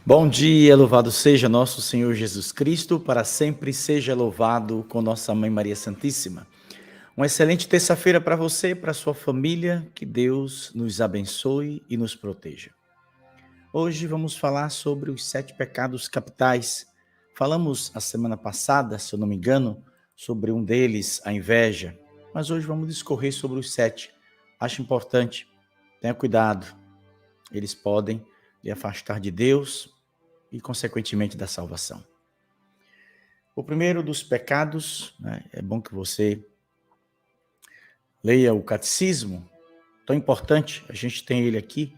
Bom dia, louvado seja nosso Senhor Jesus Cristo, para sempre seja louvado com nossa Mãe Maria Santíssima. Uma excelente terça-feira para você, para sua família, que Deus nos abençoe e nos proteja. Hoje vamos falar sobre os 7 pecados capitais. Falamos a semana passada, se eu não me engano, sobre um deles, a inveja, mas hoje vamos discorrer sobre os 7. Acho importante, tenha cuidado, eles podem lhe afastar de Deus e, consequentemente, da salvação. O primeiro dos pecados, é bom que você leia o catecismo, tão importante, a gente tem ele aqui,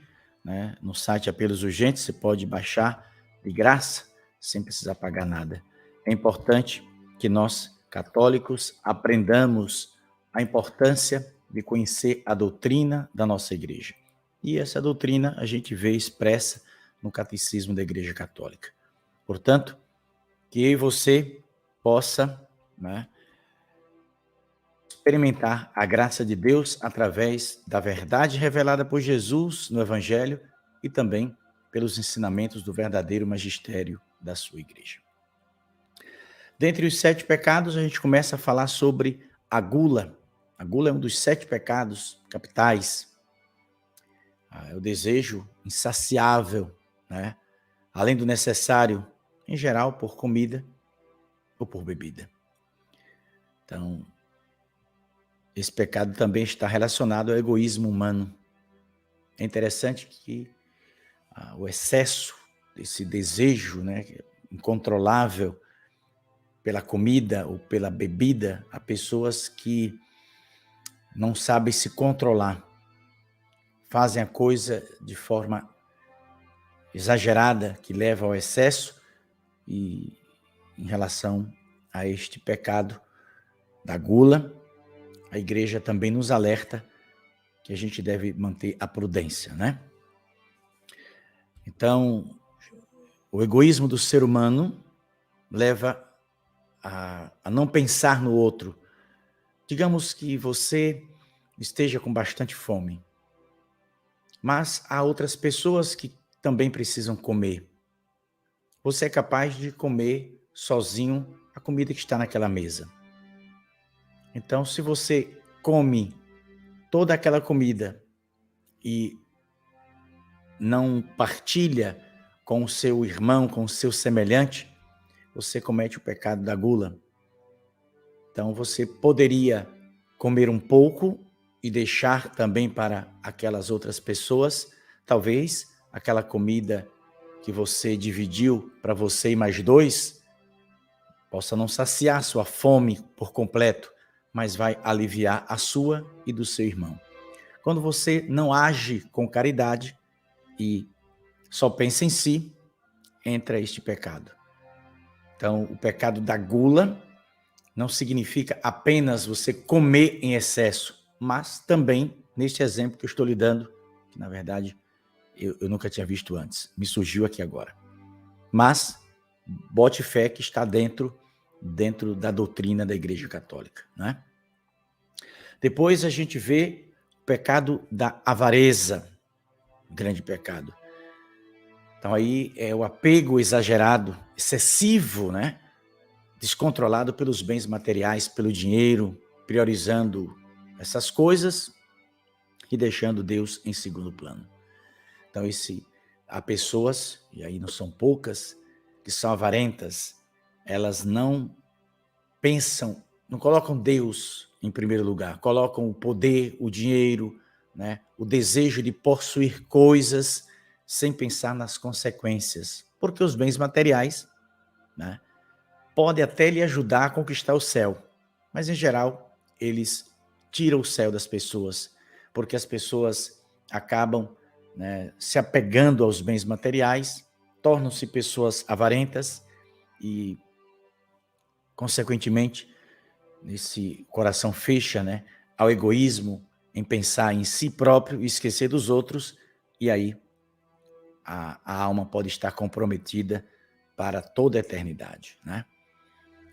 no site Apelos Urgentes, você pode baixar de graça, sem precisar pagar nada. É importante que nós, católicos, aprendamos a importância de conhecer a doutrina da nossa igreja. E essa doutrina a gente vê expressa no Catecismo da Igreja Católica. Portanto, que eu e você possa experimentar a graça de Deus através da verdade revelada por Jesus no Evangelho e também pelos ensinamentos do verdadeiro magistério da sua igreja. Dentre os 7 pecados, a gente começa a falar sobre a gula. A gula é um dos 7 pecados capitais. É o desejo insaciável, além do necessário, em geral, por comida ou por bebida. Então, esse pecado também está relacionado ao egoísmo humano. É interessante que o excesso desse desejo, incontrolável pela comida ou pela bebida, há pessoas que não sabem se controlar, fazem a coisa de forma exagerada, que leva ao excesso, e em relação a este pecado da gula, a igreja também nos alerta que a gente deve manter a prudência, Então, o egoísmo do ser humano leva a não pensar no outro. Digamos que você esteja com bastante fome, mas há outras pessoas que também precisam comer. Você é capaz de comer sozinho a comida que está naquela mesa. Então, se você come toda aquela comida e não partilha com o seu irmão, com o seu semelhante, você comete o pecado da gula. Então, você poderia comer um pouco e deixar também para aquelas outras pessoas, talvez aquela comida que você dividiu para você e mais 2, possa não saciar sua fome por completo, mas vai aliviar a sua e do seu irmão. Quando você não age com caridade e só pensa em si, entra este pecado. Então, o pecado da gula não significa apenas você comer em excesso, mas também, neste exemplo que eu estou lhe dando, que na verdade eu nunca tinha visto antes, me surgiu aqui agora. Mas bote fé que está dentro da doutrina da Igreja Católica, Depois a gente vê o pecado da avareza, grande pecado. Então aí é o apego exagerado, excessivo, descontrolado pelos bens materiais, pelo dinheiro, priorizando essas coisas e deixando Deus em segundo plano. Então há pessoas, e aí não são poucas, que são avarentas, elas não pensam, não colocam Deus em primeiro lugar, colocam o poder, o dinheiro, o desejo de possuir coisas sem pensar nas consequências, porque os bens materiais, podem até lhe ajudar a conquistar o céu, mas em geral eles tiram o céu das pessoas, porque as pessoas acabam se apegando aos bens materiais, tornam-se pessoas avarentas e, consequentemente, esse coração fecha ao egoísmo, em pensar em si próprio e esquecer dos outros, e aí a alma pode estar comprometida para toda a eternidade,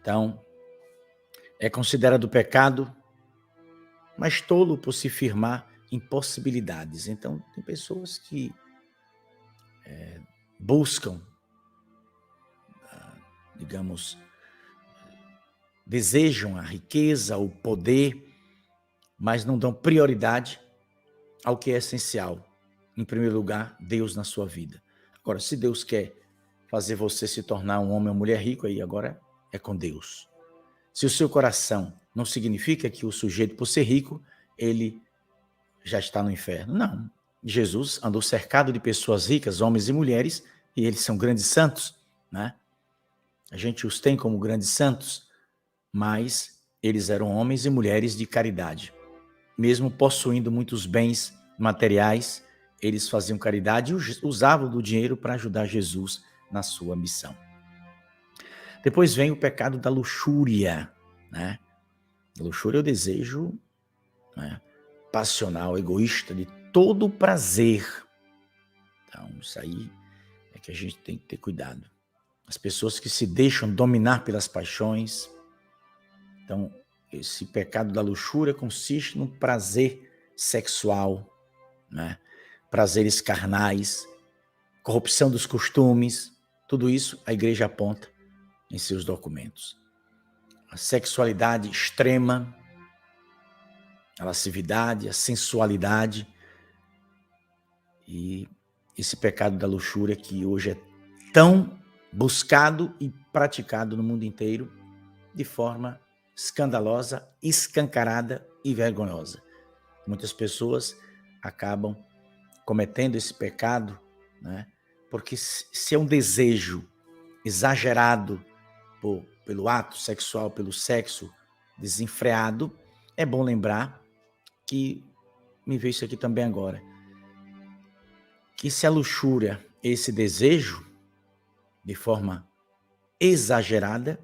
Então, é considerado pecado, mas tolo por se firmar em possibilidades. Então, tem pessoas que buscam digamos, desejam a riqueza, o poder, mas não dão prioridade ao que é essencial. Em primeiro lugar, Deus na sua vida. Agora, se Deus quer fazer você se tornar um homem ou mulher rico, aí agora é com Deus. Se o seu coração não significa que o sujeito, por ser rico, ele já está no inferno. Não. Jesus andou cercado de pessoas ricas, homens e mulheres, e eles são grandes santos, né? A gente os tem como grandes santos, mas eles eram homens e mulheres de caridade. Mesmo possuindo muitos bens materiais, eles faziam caridade e usavam do dinheiro para ajudar Jesus na sua missão. Depois vem o pecado da luxúria, né? A luxúria é o desejo, né, passional, egoísta de todo o prazer. Então, isso aí é que a gente tem que ter cuidado. As pessoas que se deixam dominar pelas paixões. Então, esse pecado da luxúria consiste no prazer sexual, né? Prazeres carnais, corrupção dos costumes, tudo isso a igreja aponta em seus documentos. A sexualidade extrema, a lascividade, a sensualidade e esse pecado da luxúria que hoje é tão buscado e praticado no mundo inteiro de forma escandalosa, escancarada e vergonhosa. Muitas pessoas acabam cometendo esse pecado, né? Porque se é um desejo exagerado pelo ato sexual, pelo sexo desenfreado, é bom lembrar que, me veio isso aqui também agora, que se a luxúria, esse desejo, de forma exagerada,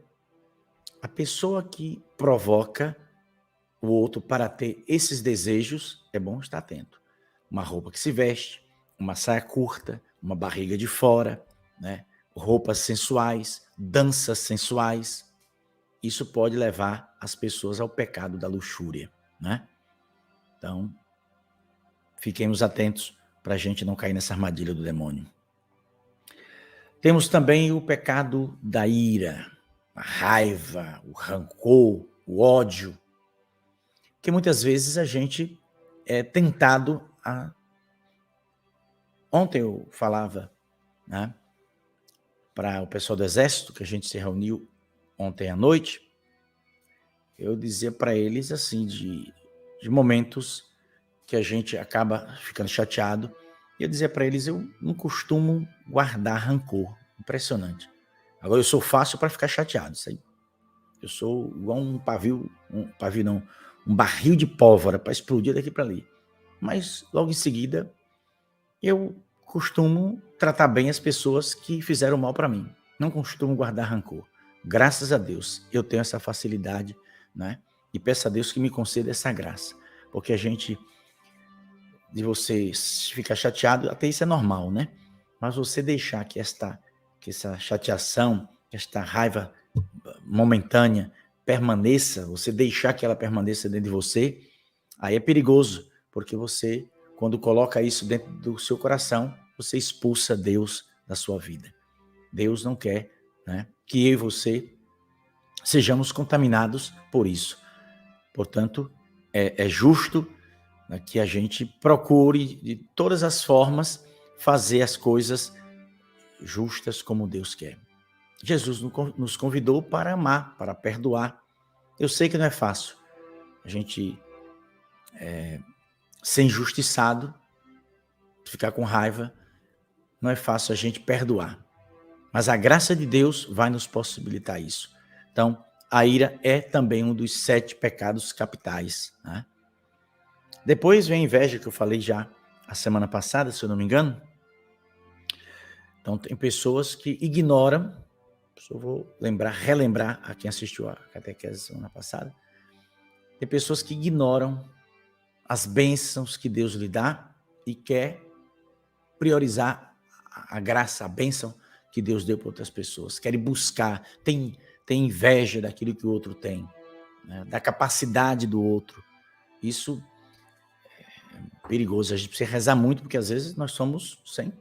a pessoa que provoca o outro para ter esses desejos, é bom estar atento. Uma roupa que se veste, uma saia curta, uma barriga de fora, né? Roupas sensuais, danças sensuais. Isso pode levar as pessoas ao pecado da luxúria, né? Então, fiquemos atentos para a gente não cair nessa armadilha do demônio. Temos também o pecado da ira, a raiva, o rancor, o ódio, que muitas vezes a gente é tentado a... Ontem eu falava, né, para o pessoal do Exército, que a gente se reuniu ontem à noite, eu dizia para eles assim, de momentos que a gente acaba ficando chateado, e eu dizia para eles, eu não costumo guardar rancor, impressionante. Agora eu sou fácil para ficar chateado, isso aí. Eu sou igual um barril de pólvora para explodir daqui para ali. Mas logo em seguida, eu costumo tratar bem as pessoas que fizeram mal para mim. Não costumo guardar rancor. Graças a Deus, eu tenho essa facilidade, né? E peço a Deus que me conceda essa graça. Porque a gente, de você ficar chateado, até isso é normal, né? Mas você deixar que essa chateação, esta raiva momentânea permaneça, você deixar que ela permaneça dentro de você, aí é perigoso, porque você, quando coloca isso dentro do seu coração, você expulsa Deus da sua vida. Deus não quer, né, que eu e você sejamos contaminados por isso. Portanto, é justo, né, que a gente procure, de todas as formas, fazer as coisas justas como Deus quer. Jesus nos convidou para amar, para perdoar. Eu sei que não é fácil a gente ser injustiçado, ficar com raiva, não é fácil a gente perdoar. Mas a graça de Deus vai nos possibilitar isso. Então, a ira é também um dos 7 pecados capitais, né? Depois vem a inveja, que eu falei já a semana passada, se eu não me engano. Então, tem pessoas que ignoram, só vou relembrar a quem assistiu a catequese semana passada, tem pessoas que ignoram as bênçãos que Deus lhe dá e quer priorizar a graça, a bênção que Deus deu para outras pessoas. Querem buscar, tem inveja daquilo que o outro tem, né? Da capacidade do outro. Isso é perigoso. A gente precisa rezar muito, porque às vezes nós somos, sem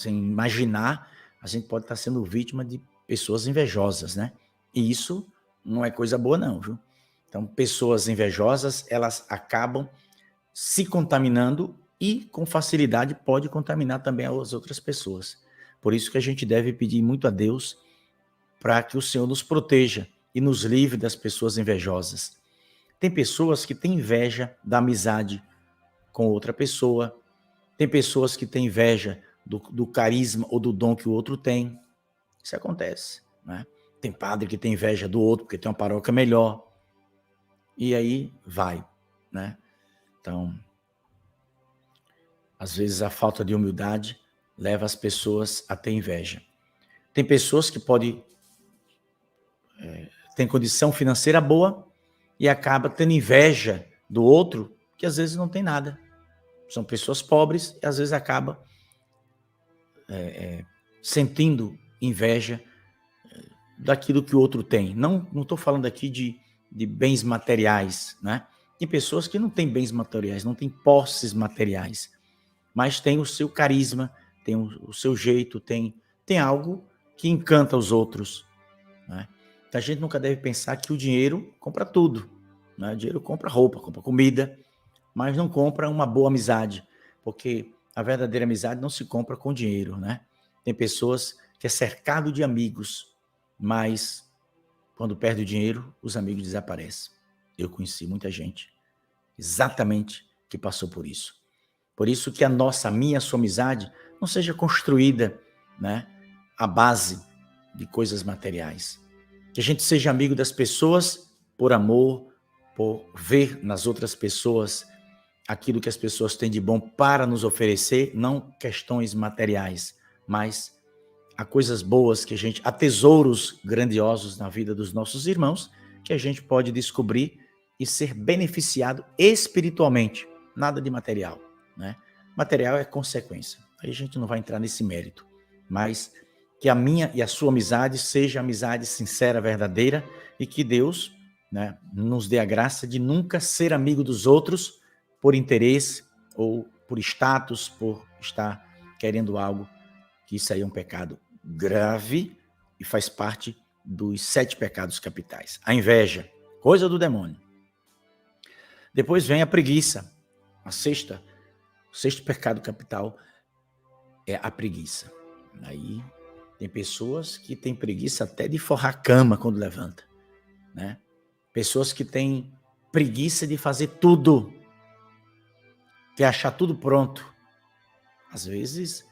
imaginar, a gente pode estar sendo vítima de pessoas invejosas, né? E isso não é coisa boa não, viu? Então, pessoas invejosas, elas acabam se contaminando e com facilidade pode contaminar também as outras pessoas. Por isso que a gente deve pedir muito a Deus para que o Senhor nos proteja e nos livre das pessoas invejosas. Tem pessoas que têm inveja da amizade com outra pessoa, tem pessoas que têm inveja do carisma ou do dom que o outro tem. Isso acontece, né? Tem padre que tem inveja do outro porque tem uma paróquia melhor. E aí vai, né? Então, às vezes a falta de humildade leva as pessoas a ter inveja. Tem pessoas que podem ter condição financeira boa e acaba tendo inveja do outro que às vezes não tem nada. São pessoas pobres e às vezes acaba sentindo inveja daquilo que o outro tem. Não estou falando aqui de bens materiais, né? Tem pessoas que não têm bens materiais, não têm posses materiais, mas tem o seu carisma, tem o seu jeito, tem algo que encanta os outros, né? Então a gente nunca deve pensar que o dinheiro compra tudo, né? O dinheiro compra roupa, compra comida, mas não compra uma boa amizade, porque a verdadeira amizade não se compra com dinheiro, né? Tem pessoas que é cercado de amigos, mas quando perde o dinheiro, os amigos desaparecem. Eu conheci muita gente exatamente que passou por isso. Por isso que a minha, a sua amizade não seja construída, né, à base de coisas materiais. Que a gente seja amigo das pessoas por amor, por ver nas outras pessoas aquilo que as pessoas têm de bom para nos oferecer, não questões materiais, mas há coisas boas que há tesouros grandiosos na vida dos nossos irmãos que a gente pode descobrir e ser beneficiado espiritualmente, nada de material, né? Material é consequência. Aí a gente não vai entrar nesse mérito, mas que a minha e a sua amizade seja amizade sincera, verdadeira e que Deus, né, nos dê a graça de nunca ser amigo dos outros por interesse ou por status, por estar querendo algo, que isso aí é um pecado grave e faz parte dos 7 pecados capitais. A inveja, coisa do demônio. Depois vem a preguiça. O sexto pecado capital é a preguiça. Aí tem pessoas que têm preguiça até de forrar a cama quando levanta, né? Pessoas que têm preguiça de fazer tudo, quer achar tudo pronto. Às vezes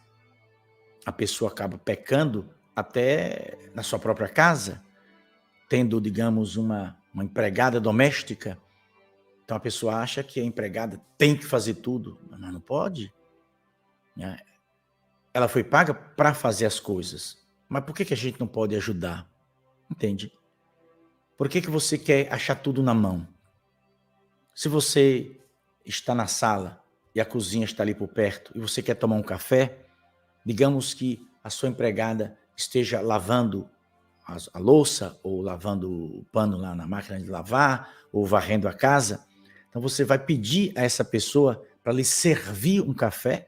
a pessoa acaba pecando até na sua própria casa, tendo, digamos, uma empregada doméstica. Então a pessoa acha que a empregada tem que fazer tudo, mas não pode, né? Ela foi paga para fazer as coisas, mas por que a gente não pode ajudar? Entende? Por que você quer achar tudo na mão? Se você está na sala e a cozinha está ali por perto e você quer tomar um café, digamos que a sua empregada esteja lavando a louça ou lavando o pano lá na máquina de lavar ou varrendo a casa. Então você vai pedir a essa pessoa para lhe servir um café,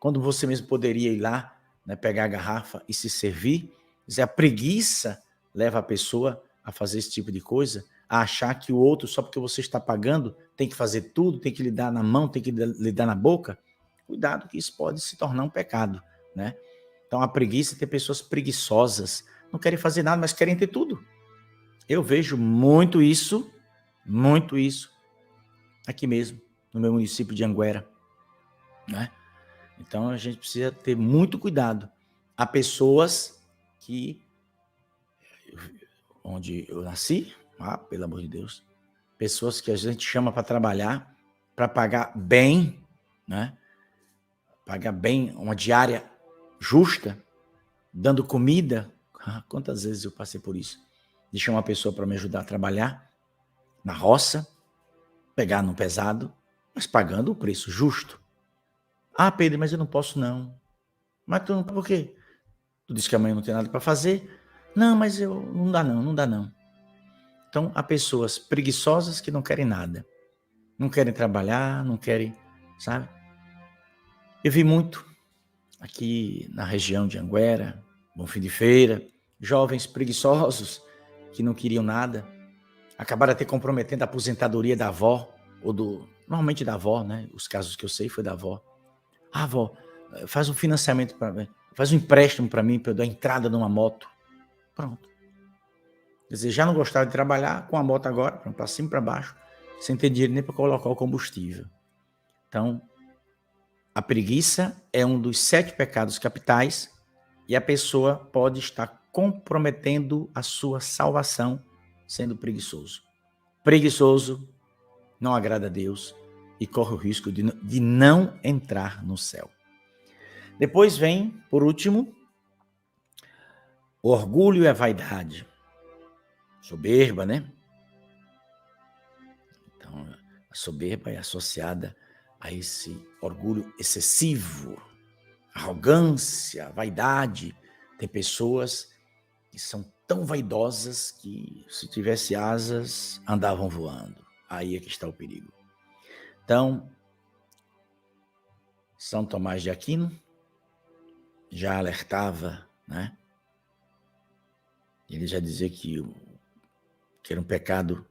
quando você mesmo poderia ir lá, né, pegar a garrafa e se servir. A preguiça leva a pessoa a fazer esse tipo de coisa, a achar que o outro, só porque você está pagando, tem que fazer tudo, tem que lhe dar na mão, tem que lhe dar na boca. Cuidado que isso pode se tornar um pecado, né? Então a preguiça, tem pessoas preguiçosas, não querem fazer nada, mas querem ter tudo. Eu vejo muito isso aqui mesmo, no meu município de Anguera, né? Então a gente precisa ter muito cuidado. Há pessoas que, onde eu nasci, pelo amor de Deus, pessoas que a gente chama para trabalhar, para pagar bem, né? Pagar bem, uma diária justa, dando comida. Quantas vezes eu passei por isso? De chamar uma pessoa para me ajudar a trabalhar na roça, pegar no pesado, mas pagando o preço justo. Pedro, mas eu não posso não. Mas tu não, por quê? Tu disse que amanhã não tem nada para fazer. Não, mas não dá não. Então, há pessoas preguiçosas que não querem nada. Não querem trabalhar, não querem, sabe? Eu vi muito aqui na região de Anguera, Bom Fim de Feira, jovens preguiçosos que não queriam nada, acabaram até comprometendo a aposentadoria da avó, normalmente da avó, né? Os casos que eu sei foi da avó. Ah, avó, faz um financiamento para mim, faz um empréstimo para mim, para eu dar entrada numa moto. Pronto. Quer dizer, já não gostava de trabalhar com a moto agora, para cima e para baixo, sem ter dinheiro nem para colocar o combustível. Então, a preguiça é um dos 7 pecados capitais e a pessoa pode estar comprometendo a sua salvação sendo preguiçoso. Preguiçoso não agrada a Deus e corre o risco de não entrar no céu. Depois vem, por último, o orgulho e a vaidade. Soberba, né? Então, a soberba é associada a esse orgulho excessivo, arrogância, vaidade. Tem pessoas que são tão vaidosas que, se tivesse asas, andavam voando. Aí é que está o perigo. Então, São Tomás de Aquino já alertava, né? Ele já dizia que era um pecado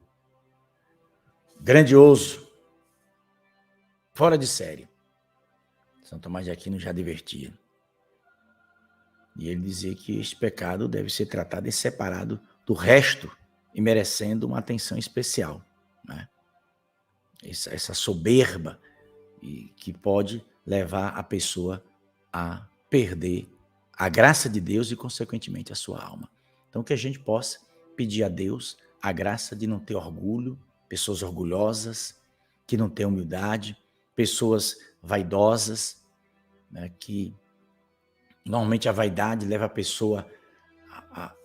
grandioso, fora de série. São Tomás de Aquino já advertia. E ele dizia que este pecado deve ser tratado e separado do resto e merecendo uma atenção especial, né? Essa soberba que pode levar a pessoa a perder a graça de Deus e, consequentemente, a sua alma. Então, que a gente possa pedir a Deus a graça de não ter orgulho, pessoas orgulhosas, que não têm humildade, pessoas vaidosas, né, que normalmente a vaidade leva a pessoa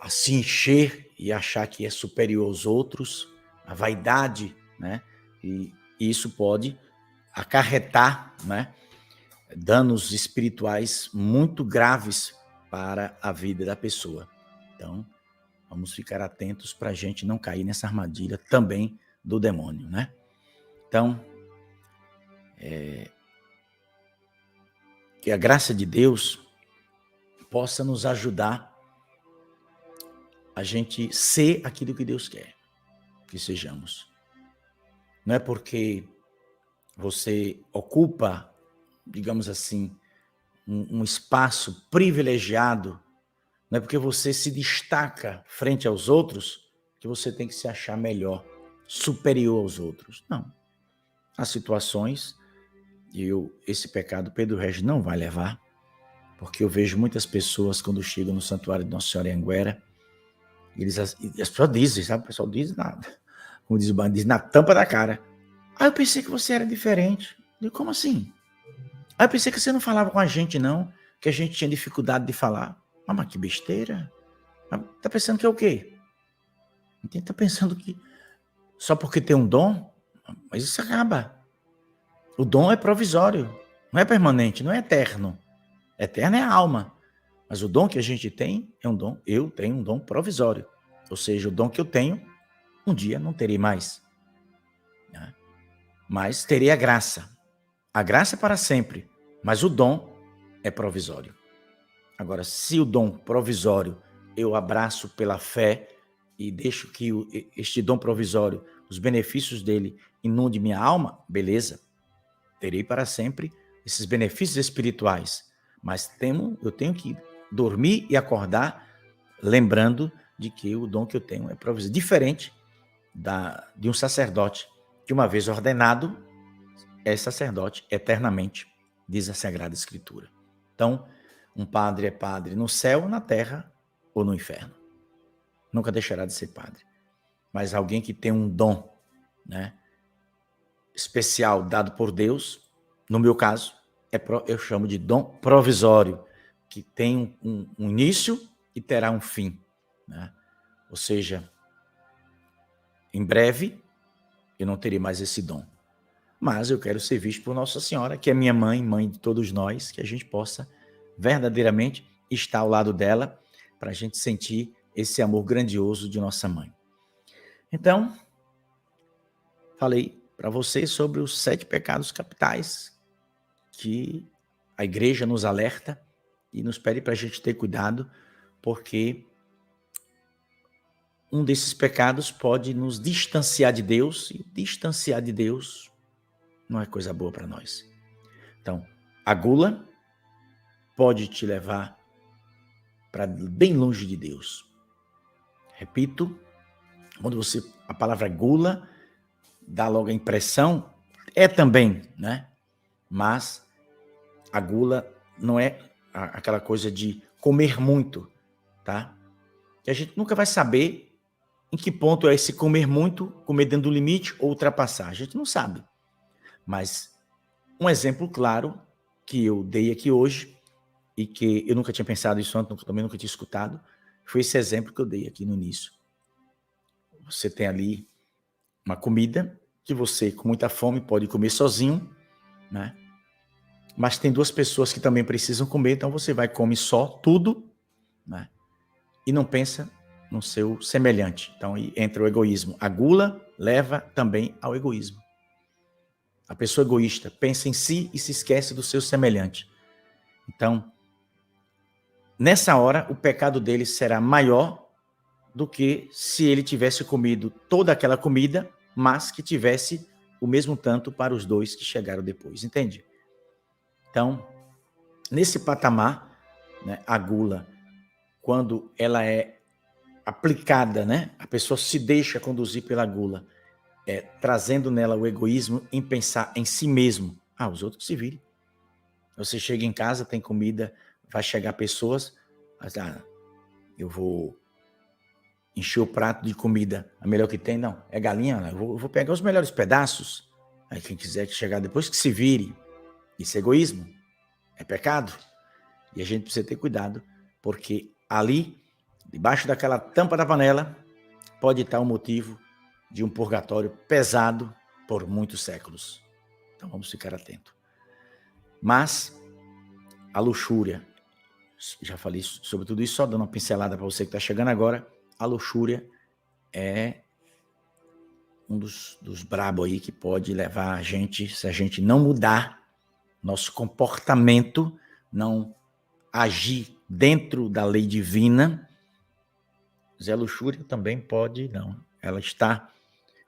a se encher e achar que é superior aos outros, a vaidade, né? E isso pode acarretar, né, danos espirituais muito graves para a vida da pessoa. Então, vamos ficar atentos para a gente não cair nessa armadilha também do demônio, né? Então, que a graça de Deus possa nos ajudar a gente ser aquilo que Deus quer que sejamos. Não é porque você ocupa, digamos assim, um espaço privilegiado, não é porque você se destaca frente aos outros que você tem que se achar melhor, superior aos outros. Não. Há situações, e esse pecado Pedro Regis não vai levar, porque eu vejo muitas pessoas quando chegam no santuário de Nossa Senhora em Anguera, e as pessoas dizem, sabe? O pessoal diz nada. Como diz o bando, diz na tampa da cara. Ah, eu pensei que você era diferente. Eu digo, como assim? Ah, eu pensei que você não falava com a gente, não, que a gente tinha dificuldade de falar. Ah, mas que besteira. Tá pensando que é o quê? Tá pensando que só porque tem um dom, mas isso acaba. O dom é provisório, não é permanente, não é eterno. Eterno é a alma. Mas o dom que a gente tem é um dom, eu tenho um dom provisório. Ou seja, o dom que eu tenho, um dia não terei mais. Né? Mas terei a graça. A graça é para sempre, mas o dom é provisório. Agora, se o dom provisório eu abraço pela fé e deixo que este dom provisório, os benefícios dele inunde minha alma, beleza. Terei para sempre esses benefícios espirituais. Mas eu tenho que dormir e acordar lembrando de que o dom que eu tenho é provisório. Diferente de um sacerdote que, uma vez ordenado, é sacerdote eternamente, diz a Sagrada Escritura. Então, um padre é padre no céu, na terra ou no inferno. Nunca deixará de ser padre. Mas alguém que tem um dom, né, especial dado por Deus, no meu caso, eu chamo de dom provisório, que tem um início e terá um fim. Né? Ou seja, em breve, eu não terei mais esse dom. Mas eu quero ser visto por Nossa Senhora, que é minha mãe, mãe de todos nós, que a gente possa verdadeiramente estar ao lado dela, para a gente sentir esse amor grandioso de nossa mãe. Então, falei para vocês sobre os 7 pecados capitais que a igreja nos alerta e nos pede para a gente ter cuidado, porque um desses pecados pode nos distanciar de Deus, e distanciar de Deus não é coisa boa para nós. Então, a gula pode te levar para bem longe de Deus. Repito, quando a palavra gula dá logo a impressão, é também, né? Mas a gula não é aquela coisa de comer muito, tá? E a gente nunca vai saber em que ponto é esse comer muito, comer dentro do limite ou ultrapassar. A gente não sabe. Mas um exemplo claro que eu dei aqui hoje, e que eu nunca tinha pensado isso antes, também nunca tinha escutado, foi esse exemplo que eu dei aqui no início. Você tem ali uma comida que você, com muita fome, pode comer sozinho, né? Mas tem duas pessoas que também precisam comer, então você vai comer só tudo, né? E não pensa no seu semelhante. Então aí entra o egoísmo. A gula leva também ao egoísmo. A pessoa egoísta pensa em si e se esquece do seu semelhante. Então, nessa hora, o pecado dele será maior do que se ele tivesse comido toda aquela comida, mas que tivesse o mesmo tanto para os dois que chegaram depois, entende? Então, nesse patamar, né, a gula, quando ela é aplicada, né, a pessoa se deixa conduzir pela gula, trazendo nela o egoísmo em pensar em si mesmo. Os outros que se virem. Você chega em casa, tem comida, vai chegar pessoas, eu vou encher o prato de comida, a melhor que tem, não, é galinha, eu vou pegar os melhores pedaços, aí quem quiser chegar depois que se vire. Isso é egoísmo, é pecado, e a gente precisa ter cuidado, porque ali, debaixo daquela tampa da panela, pode estar o motivo de um purgatório pesado por muitos séculos. Então vamos ficar atentos. Mas a luxúria, já falei sobre tudo isso, só dando uma pincelada para você que está chegando agora, a luxúria é um dos brabos aí que pode levar a gente, se a gente não mudar nosso comportamento, não agir dentro da lei divina, mas a luxúria também pode, não. Ela está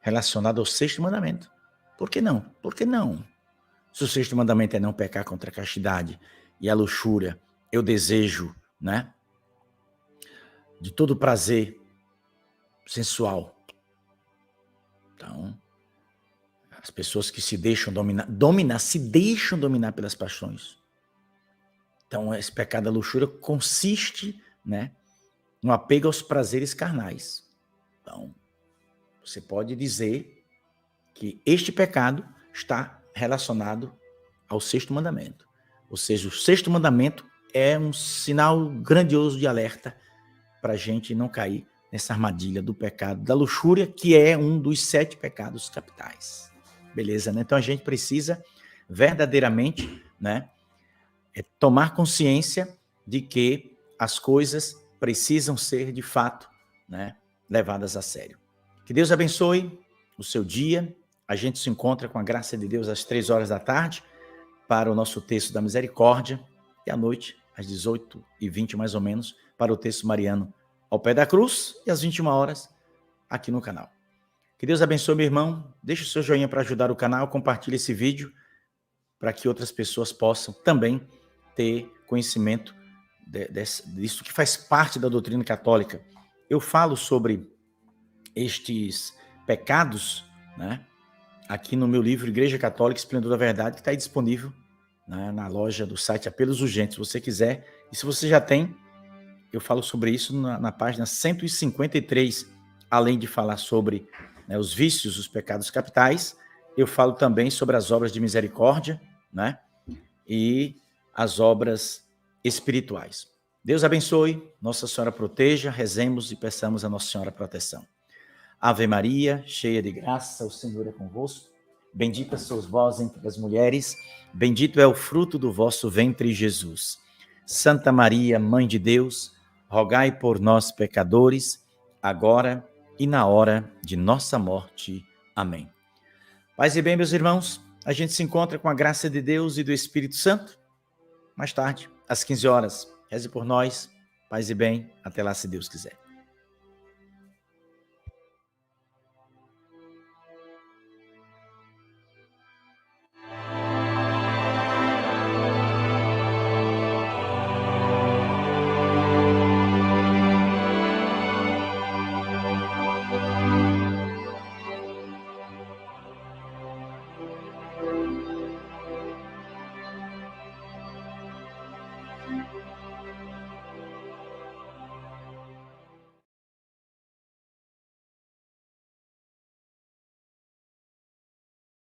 relacionada ao sexto mandamento. Por que não? Por que não? Se o sexto mandamento é não pecar contra a castidade e a luxúria, eu desejo, né, de todo prazer sensual. Então, as pessoas que se deixam se deixam dominar pelas paixões. Então, esse pecado da luxúria consiste, né, no apego aos prazeres carnais. Então, você pode dizer que este pecado está relacionado ao sexto mandamento. Ou seja, o sexto mandamento é um sinal grandioso de alerta para a gente não cair nessa armadilha do pecado da luxúria, que é um dos 7 pecados capitais. Beleza, né? Então a gente precisa verdadeiramente, né, tomar consciência de que as coisas precisam ser, de fato, né, levadas a sério. Que Deus abençoe o seu dia. A gente se encontra com a graça de Deus às 3 horas da tarde para o nosso texto da misericórdia e à noite, às 18h20 mais ou menos, para o texto mariano ao pé da cruz e às 21 horas aqui no canal. Que Deus abençoe, meu irmão. Deixe o seu joinha para ajudar o canal, compartilhe esse vídeo para que outras pessoas possam também ter conhecimento disso que faz parte da doutrina católica. Eu falo sobre estes pecados, né, aqui no meu livro Igreja Católica Esplendor da Verdade, que está aí disponível, né, na loja do site Apelos Urgentes, se você quiser. E se você já tem, eu falo sobre isso na página 153, além de falar sobre, né, os vícios, os pecados capitais, eu falo também sobre as obras de misericórdia, né, e as obras espirituais. Deus abençoe, Nossa Senhora proteja, rezemos e peçamos a Nossa Senhora proteção. Ave Maria, cheia de graça, o Senhor é convosco. Bendita sois vós entre as mulheres, bendito é o fruto do vosso ventre, Jesus. Santa Maria, Mãe de Deus, rogai por nós, pecadores, agora e na hora de nossa morte. Amém. Paz e bem, meus irmãos, a gente se encontra com a graça de Deus e do Espírito Santo mais tarde, às 15 horas. Reze por nós, paz e bem, até lá se Deus quiser.